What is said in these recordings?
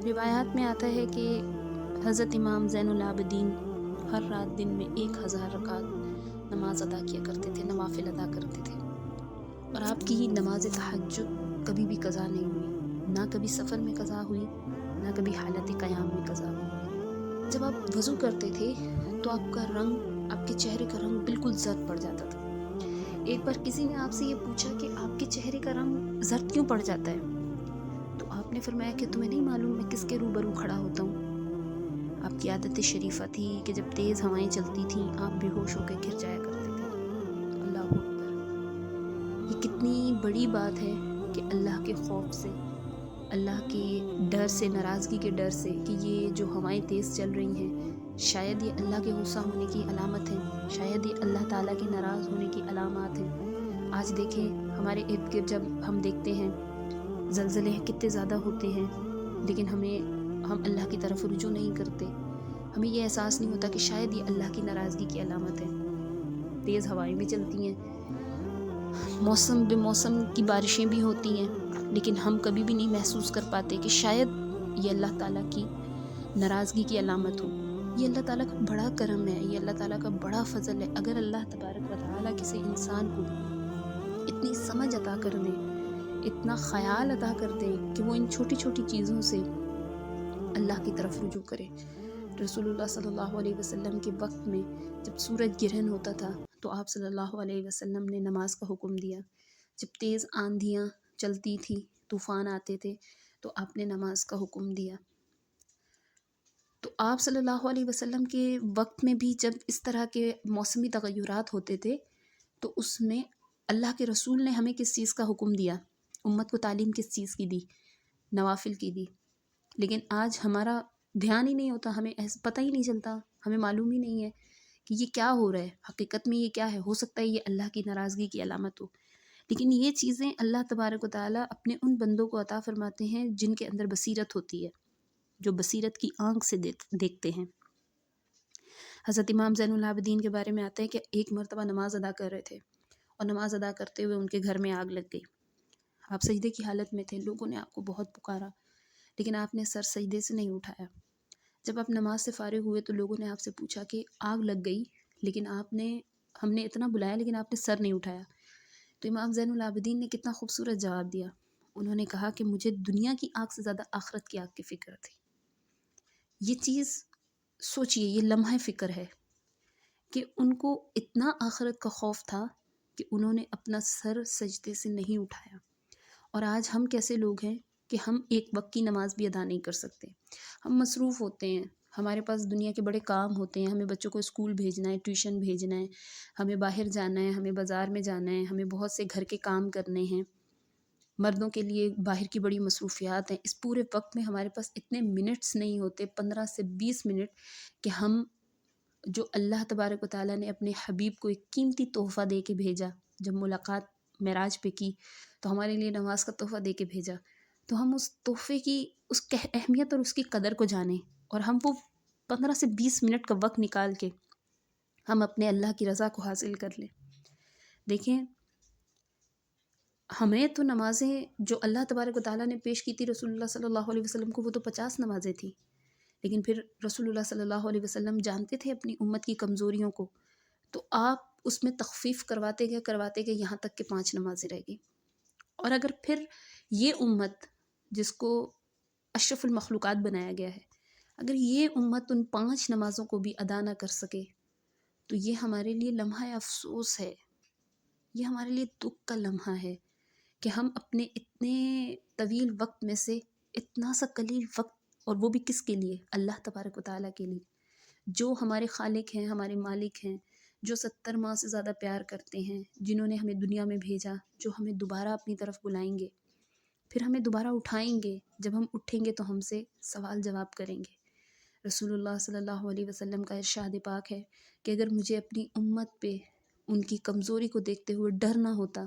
روایات میں آتا ہے کہ حضرت امام زین العابدین ہر رات دن میں 1000 رکعت نماز ادا کیا کرتے تھے، نوافل ادا کرتے تھے، اور آپ کی نماز تہجد کبھی بھی قضا نہیں ہوئی، نہ کبھی سفر میں قضا ہوئی، نہ کبھی حالت قیام میں قضا ہوئی۔ جب آپ وضو کرتے تھے تو آپ کے چہرے کا رنگ بالکل زرد پڑ جاتا تھا۔ ایک بار کسی نے آپ سے یہ پوچھا کہ آپ کے چہرے کا رنگ زرد کیوں پڑ جاتا ہے، تو آپ نے فرمایا کہ تمہیں نہیں معلوم میں کس کے روبرو کھڑا ہوتا ہوں۔ آپ کی عادت شریفہ تھی کہ جب تیز ہوائیں چلتی تھیں آپ بے ہوش ہو کے گر جایا کرتے تھے۔ اللہ اکبر! یہ کتنی بڑی بات ہے کہ اللہ کے خوف سے، اللہ کے ڈر سے، ناراضگی کے ڈر سے، کہ یہ جو ہوائیں تیز چل رہی ہیں شاید یہ اللہ کے غصہ ہونے کی علامت ہے، شاید یہ اللہ تعالیٰ کے ناراض ہونے کی علامات ہیں۔ آج دیکھیں ہمارے ارد گرد جب ہم دیکھتے ہیں زلزلے کتنے زیادہ ہوتے ہیں، لیکن ہم اللہ کی طرف رجوع نہیں کرتے۔ ہمیں یہ احساس نہیں ہوتا کہ شاید یہ اللہ کی ناراضگی کی علامت ہے۔ تیز ہوائیں بھی چلتی ہیں، موسم بے موسم کی بارشیں بھی ہوتی ہیں، لیکن ہم کبھی بھی نہیں محسوس کر پاتے کہ شاید یہ اللہ تعالیٰ کی ناراضگی کی علامت ہو۔ یہ اللہ تعالیٰ کا بڑا کرم ہے، یہ اللہ تعالیٰ کا بڑا فضل ہے۔ اگر اللہ تبارک و تعالیٰ کسی انسان کو اتنی سمجھ عطا کر دے، اتنا خیال عطا کر دے کہ وہ ان چھوٹی چھوٹی چیزوں سے اللہ کی طرف رجوع کرے۔ رسول اللہ صلی اللہ علیہ وسلم کے وقت میں جب سورج گرہن ہوتا تھا تو آپ صلی اللہ علیہ وسلم نے نماز کا حکم دیا۔ جب تیز آندھیاں چلتی تھی، طوفان آتے تھے تو آپ نے نماز کا حکم دیا۔ تو آپ صلی اللہ علیہ وسلم کے وقت میں بھی جب اس طرح کے موسمی تغیرات ہوتے تھے تو اس میں اللہ کے رسول نے ہمیں کس چیز کا حکم دیا، امت کو تعلیم کس چیز کی دی؟ نوافل کی دی۔ لیکن آج ہمارا دھیان ہی نہیں ہوتا، ہمیں پتہ ہی نہیں چلتا، ہمیں معلوم ہی نہیں ہے کہ یہ کیا ہو رہا ہے، حقیقت میں یہ کیا ہے۔ ہو سکتا ہے یہ اللہ کی ناراضگی کی علامت ہو، لیکن یہ چیزیں اللہ تبارک و تعالیٰ اپنے ان بندوں کو عطا فرماتے ہیں جن کے اندر بصیرت ہوتی ہے، جو بصیرت کی آنکھ سے دیکھتے ہیں۔ حضرت امام زین العابدین کے بارے میں آتا ہے کہ ایک مرتبہ نماز ادا کر رہے تھے اور نماز ادا کرتے ہوئے ان کے گھر میں آگ لگ گئی۔ آپ سجدے کی حالت میں تھے، لوگوں نے آپ کو بہت پکارا لیکن آپ نے سر سجدے سے نہیں اٹھایا۔ جب آپ نماز سے فارغ ہوئے تو لوگوں نے آپ سے پوچھا کہ آگ لگ گئی لیکن ہم نے اتنا بلایا لیکن آپ نے سر نہیں اٹھایا۔ تو امام زین العابدین نے کتنا خوبصورت جواب دیا۔ انہوں نے کہا کہ مجھے دنیا کی آگ سے زیادہ آخرت کی آگ کی فکر تھی۔ یہ چیز سوچئے، یہ لمحہ فکر ہے کہ ان کو اتنا آخرت کا خوف تھا کہ انہوں نے اپنا سر سجدے سے نہیں اٹھایا۔ اور آج ہم کیسے لوگ ہیں کہ ہم ایک وقت کی نماز بھی ادا نہیں کر سکتے۔ ہم مصروف ہوتے ہیں، ہمارے پاس دنیا کے بڑے کام ہوتے ہیں، ہمیں بچوں کو اسکول بھیجنا ہے، ٹیوشن بھیجنا ہے، ہمیں باہر جانا ہے، ہمیں بازار میں جانا ہے، ہمیں بہت سے گھر کے کام کرنے ہیں۔ مردوں کے لیے باہر کی بڑی مصروفیات ہیں۔ اس پورے وقت میں ہمارے پاس اتنے منٹس نہیں ہوتے، 15 سے 20 منٹ، کہ ہم جو اللہ تبارک و تعالیٰ نے اپنے حبیب کو ایک قیمتی تحفہ دے کے بھیجا، جب ملاقات معراج پہ کی تو ہمارے لیے نماز کا تحفہ دے کے بھیجا، تو ہم اس تحفے کی اس اہمیت اور اس کی قدر کو جانیں، اور ہم وہ 15 سے 20 منٹ کا وقت نکال کے ہم اپنے اللہ کی رضا کو حاصل کر لیں۔ دیکھیں، ہمیں تو نمازیں جو اللہ تبارک و تعالیٰ نے پیش کی تھی رسول اللہ صلی اللہ علیہ وسلم کو، وہ تو 50 نمازیں تھیں، لیکن پھر رسول اللہ صلی اللہ علیہ وسلم جانتے تھے اپنی امت کی کمزوریوں کو، تو آپ اس میں تخفیف کرواتے گئے یہاں تک کہ 5 نمازیں رہ گئی۔ اور اگر پھر یہ امت جس کو اشرف المخلوقات بنایا گیا ہے، اگر یہ امت ان 5 نمازوں کو بھی ادا نہ کر سکے تو یہ ہمارے لیے لمحہ افسوس ہے، یہ ہمارے لیے دکھ کا لمحہ ہے کہ ہم اپنے اتنے طویل وقت میں سے اتنا سا قلیل وقت، اور وہ بھی کس کے لیے؟ اللہ تبارک و تعالیٰ کے لیے، جو ہمارے خالق ہیں، ہمارے مالک ہیں، جو 70 ماہ سے زیادہ پیار کرتے ہیں، جنہوں نے ہمیں دنیا میں بھیجا، جو ہمیں دوبارہ اپنی طرف بلائیں گے، پھر ہمیں دوبارہ اٹھائیں گے، جب ہم اٹھیں گے تو ہم سے سوال جواب کریں گے۔ رسول اللہ صلی اللہ علیہ وسلم کا ارشاد پاک ہے کہ اگر مجھے اپنی امت پہ ان کی کمزوری کو دیکھتے ہوئے ڈر نہ ہوتا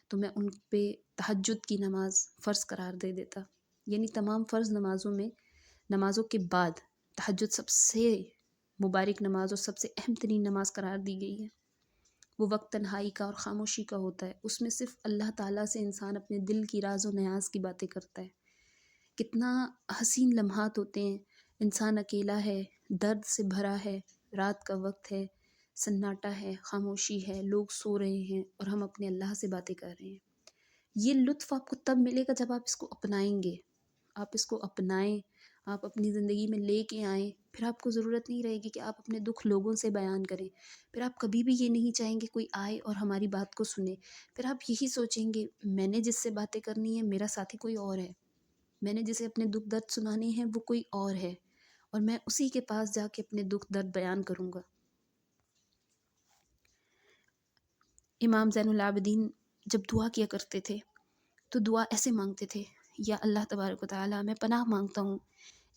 تو میں ان پہ تہجد کی نماز فرض قرار دے دیتا۔ یعنی تمام فرض نمازوں کے بعد تہجد سب سے مبارک نماز اور سب سے اہم ترین نماز قرار دی گئی ہے۔ وہ وقت تنہائی کا اور خاموشی کا ہوتا ہے، اس میں صرف اللہ تعالیٰ سے انسان اپنے دل کی راز و نیاز کی باتیں کرتا ہے۔ کتنا حسین لمحات ہوتے ہیں، انسان اکیلا ہے، درد سے بھرا ہے، رات کا وقت ہے، سناٹا ہے، خاموشی ہے، لوگ سو رہے ہیں اور ہم اپنے اللہ سے باتیں کر رہے ہیں۔ یہ لطف آپ کو تب ملے گا جب آپ اس کو اپنائیں گے، آپ اس کو اپنائیں، آپ اپنی زندگی میں لے کے آئیں، پھر آپ کو ضرورت نہیں رہے گی کہ آپ اپنے دکھ لوگوں سے بیان کریں، پھر آپ کبھی بھی یہ نہیں چاہیں گے کوئی آئے اور ہماری بات کو سنے، پھر آپ یہی سوچیں گے میں نے جس سے باتیں کرنی ہے میرا ساتھی کوئی اور ہے، میں نے جسے اپنے دکھ درد سنانے ہیں وہ کوئی اور ہے، اور میں اسی کے پاس جا کے اپنے دکھ درد بیان کروں گا۔ امام زین العابدین جب دعا کیا کرتے تھے تو دعا ایسے مانگتے تھے، یا اللہ تبارک و تعالیٰ میں پناہ مانگتا ہوں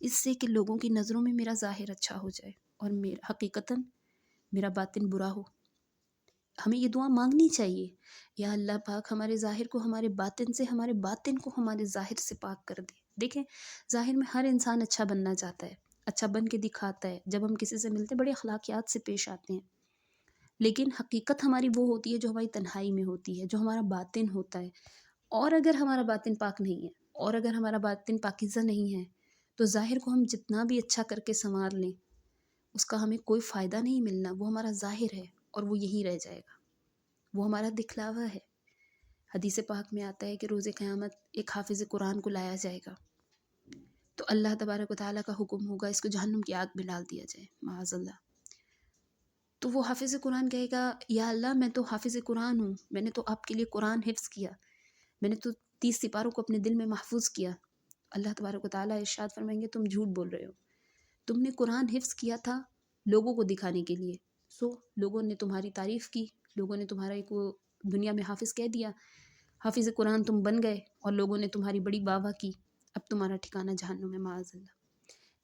اس سے کہ لوگوں کی نظروں میں میرا ظاہر اچھا ہو جائے اور میرا حقیقتاً میرا باطن برا ہو۔ ہمیں یہ دعا مانگنی چاہیے، یا اللہ پاک ہمارے ظاہر کو ہمارے باطن سے، ہمارے باطن کو ہمارے ظاہر سے پاک کر دے۔ دیکھیں ظاہر میں ہر انسان اچھا بننا چاہتا ہے، اچھا بن کے دکھاتا ہے، جب ہم کسی سے ملتے بڑے اخلاقیات سے پیش آتے ہیں، لیکن حقیقت ہماری وہ ہوتی ہے جو ہماری تنہائی میں ہوتی ہے، جو ہمارا باطن ہوتا ہے۔ اور اگر ہمارا باطن پاک نہیں ہے، اور اگر ہمارا باطن پاکیزہ نہیں ہے، تو ظاہر کو ہم جتنا بھی اچھا کر کے سنوار لیں اس کا ہمیں کوئی فائدہ نہیں ملنا، وہ ہمارا ظاہر ہے اور وہ یہیں رہ جائے گا، وہ ہمارا دکھلاوا ہے۔ حدیث پاک میں آتا ہے کہ روز قیامت ایک حافظ قرآن کو لایا جائے گا، تو اللہ تبارک و تعالیٰ کا حکم ہوگا اس کو جہنم کی آگ میں ڈال دیا جائے، معاذ اللہ۔ تو وہ حافظ قرآن کہے گا یا اللہ میں تو حافظ قرآن ہوں، میں نے تو آپ کے لیے قرآن حفظ کیا، میں نے تو 30 سپاروں کو اپنے دل میں محفوظ کیا۔ اللہ تبارک و تعالیٰ ارشاد فرمائیں گے تم جھوٹ بول رہے ہو، تم نے قرآن حفظ کیا تھا لوگوں کو دکھانے کے لیے، لوگوں نے تمہاری تعریف کی، لوگوں نے تمہارا ایک وہ دنیا میں حافظ کہہ دیا، حافظ قرآن تم بن گئے اور لوگوں نے تمہاری بڑی واہ واہ کی، اب تمہارا ٹھکانہ جہنم میں، معاذ اللہ۔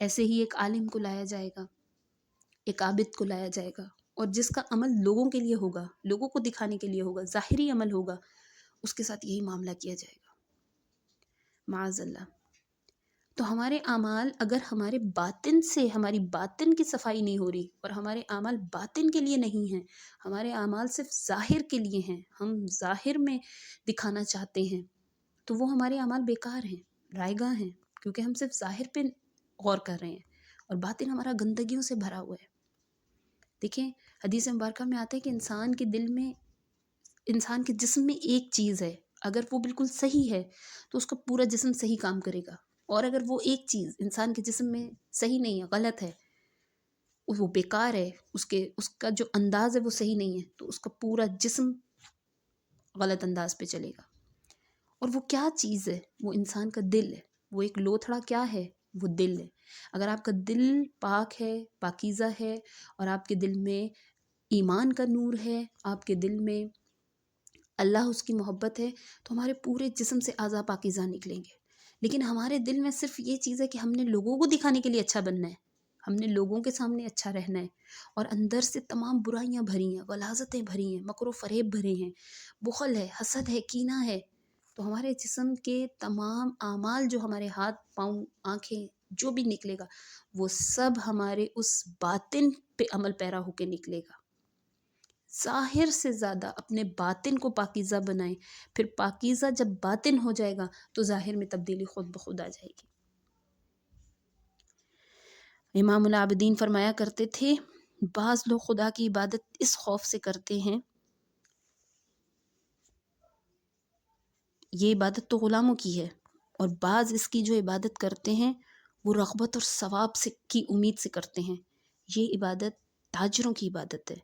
ایسے ہی ایک عالم کو لایا جائے گا، ایک عابد کو لایا جائے گا، اور جس کا عمل لوگوں کے لیے ہوگا، لوگوں کو دکھانے کے لیے ہوگا، ظاہری عمل ہوگا، اس کے ساتھ یہی معاملہ کیا جائے گا، معاذ اللہ۔ تو ہمارے اعمال اگر ہمارے باطن سے، ہماری باطن کی صفائی نہیں ہو رہی، اور ہمارے اعمال باطن کے لیے نہیں ہیں، ہمارے اعمال صرف ظاہر کے لیے ہیں، ہم ظاہر میں دکھانا چاہتے ہیں، تو وہ ہمارے اعمال بیکار ہیں، رائیگاں ہیں، کیونکہ ہم صرف ظاہر پہ غور کر رہے ہیں اور باطن ہمارا گندگیوں سے بھرا ہوا ہے۔ دیکھیں حدیث مبارکہ میں آتا ہے کہ انسان کے دل میں، انسان کے جسم میں ایک چیز ہے، اگر وہ بالکل صحیح ہے تو اس کا پورا جسم صحیح کام کرے گا، اور اگر وہ ایک چیز انسان کے جسم میں صحیح نہیں ہے، غلط ہے، وہ بیکار ہے، اس کا جو انداز ہے وہ صحیح نہیں ہے، تو اس کا پورا جسم غلط انداز پہ چلے گا۔ اور وہ کیا چیز ہے؟ وہ انسان کا دل ہے، وہ ایک لوتھڑا کیا ہے؟ وہ دل ہے۔ اگر آپ کا دل پاک ہے، پاکیزہ ہے، اور آپ کے دل میں ایمان کا نور ہے، آپ کے دل میں اللہ اس کی محبت ہے، تو ہمارے پورے جسم سے اعضاء پاکیزہ نکلیں گے۔ لیکن ہمارے دل میں صرف یہ چیز ہے کہ ہم نے لوگوں کو دکھانے کے لیے اچھا بننا ہے، ہم نے لوگوں کے سامنے اچھا رہنا ہے، اور اندر سے تمام برائیاں بھری ہیں، غلاظتیں بھری ہیں، مکر و فریب بھرے ہیں، بخل ہے، حسد ہے، کینہ ہے، تو ہمارے جسم کے تمام اعمال جو ہمارے ہاتھ پاؤں آنکھیں جو بھی نکلے گا وہ سب ہمارے اس باطن پہ عمل پیرا ہو کے نکلے گا۔ ظاہر سے زیادہ اپنے باطن کو پاکیزہ بنائیں، پھر پاکیزہ جب باطن ہو جائے گا تو ظاہر میں تبدیلی خود بخود آ جائے گی۔ امام العابدین فرمایا کرتے تھے بعض لوگ خدا کی عبادت اس خوف سے کرتے ہیں، یہ عبادت تو غلاموں کی ہے، اور بعض اس کی جو عبادت کرتے ہیں وہ رغبت اور ثواب سے کی امید سے کرتے ہیں، یہ عبادت تاجروں کی عبادت ہے،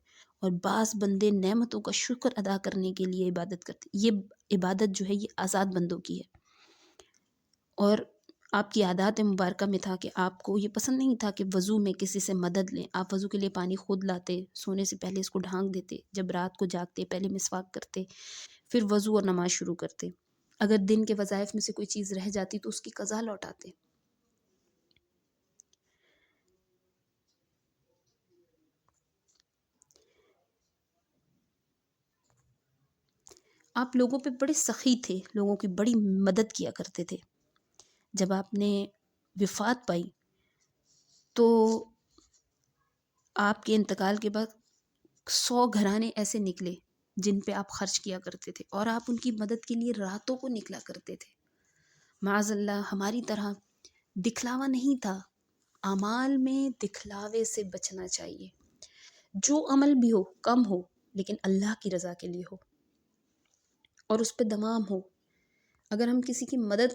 اور بعض بندے نعمتوں کا شکر ادا کرنے کے لیے عبادت کرتے ہیں، یہ عبادت جو ہے یہ آزاد بندوں کی ہے۔ اور آپ کی عادات مبارکہ میں تھا کہ آپ کو یہ پسند نہیں تھا کہ وضو میں کسی سے مدد لیں، آپ وضو کے لیے پانی خود لاتے، سونے سے پہلے اس کو ڈھانک دیتے، جب رات کو جاگتے پہلے مسواک کرتے، پھر وضو اور نماز شروع کرتے، اگر دن کے وظائف میں سے کوئی چیز رہ جاتی تو اس کی قضا لوٹاتے۔ آپ لوگوں پہ بڑے سخی تھے، لوگوں کی بڑی مدد کیا کرتے تھے۔ جب آپ نے وفات پائی تو آپ کے انتقال کے بعد 100 گھرانے ایسے نکلے جن پہ آپ خرچ کیا کرتے تھے، اور آپ ان کی مدد کے لیے راتوں کو نکلا کرتے تھے، معاذ اللہ ہماری طرح دکھلاوا نہیں تھا. اعمال میں دکھلاوے سے بچنا چاہیے. جو عمل بھی ہو کم ہو لیکن اللہ کی رضا کے لیے ہو اور اس پہ دوام ہو. اگر ہم کسی کی مدد